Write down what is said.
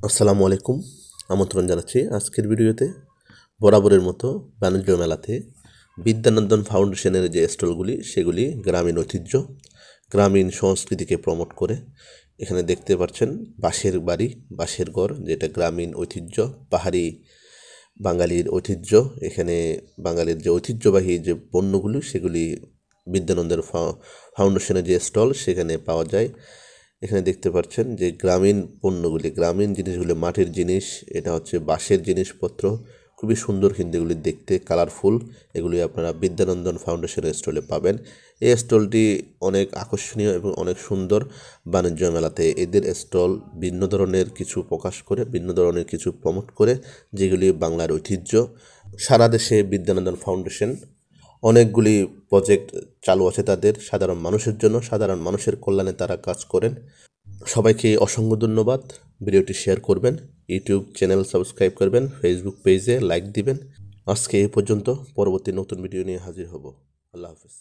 আসসালামু আলাইকুম। আমন্ত্রণ জানাচ্ছি আজকের ভিডিওতে বরাবরের মতো বাণিজ্য মেলাতে বিদ্যানন্দন ফাউন্ডেশনের যে স্টলগুলি সেগুলি গ্রামীণ ঐতিহ্য, গ্রামীণ সংস্কৃতিকে প্রমোট করে। এখানে দেখতে পাচ্ছেন বাঁশের বাড়ি, বাঁশের ঘর, যেটা গ্রামীণ ঐতিহ্য, পাহাড়ি বাঙালির ঐতিহ্য। এখানে বাঙালির যে ঐতিহ্যবাহী যে পণ্যগুলি সেগুলি বিদ্যানন্দের ফাউন্ডেশনের যে স্টল সেখানে পাওয়া যায়। এখানে দেখতে পাচ্ছেন যে গ্রামীণ পণ্যগুলি, গ্রামীণ জিনিসগুলি, মাটির জিনিস, এটা হচ্ছে বাঁশের জিনিসপত্র, খুবই সুন্দর কিন্তু এগুলি দেখতে, কালারফুল। এগুলি আপনারা বিদ্যানন্দন ফাউন্ডেশনের স্টলে পাবেন। এই স্টলটি অনেক আকর্ষণীয় এবং অনেক সুন্দর। বাণিজ্য মেলাতে এদের স্টল ভিন্ন ধরনের কিছু প্রকাশ করে, ভিন্ন ধরনের কিছু প্রমোট করে, যেগুলি বাংলার ঐতিহ্য। সারা দেশে বিদ্যানন্দন ফাউন্ডেশন অনেকগুলি প্রজেক্ট চালু আছে তাদের সাধারণ মানুষের জন্য, সাধারণ মানুষের কল্যাণে তারা কাজ করেন। সবাইকে অসংখ্য ধন্যবাদ। ভিডিওটি শেয়ার করবেন, ইউটিউব চ্যানেল সাবস্ক্রাইব করবেন, ফেসবুক পেজে লাইক দিবেন। আজকে এই পর্যন্ত, পরবর্তী নতুন ভিডিও নিয়ে হাজির হব। আল্লাহ হাফিজ।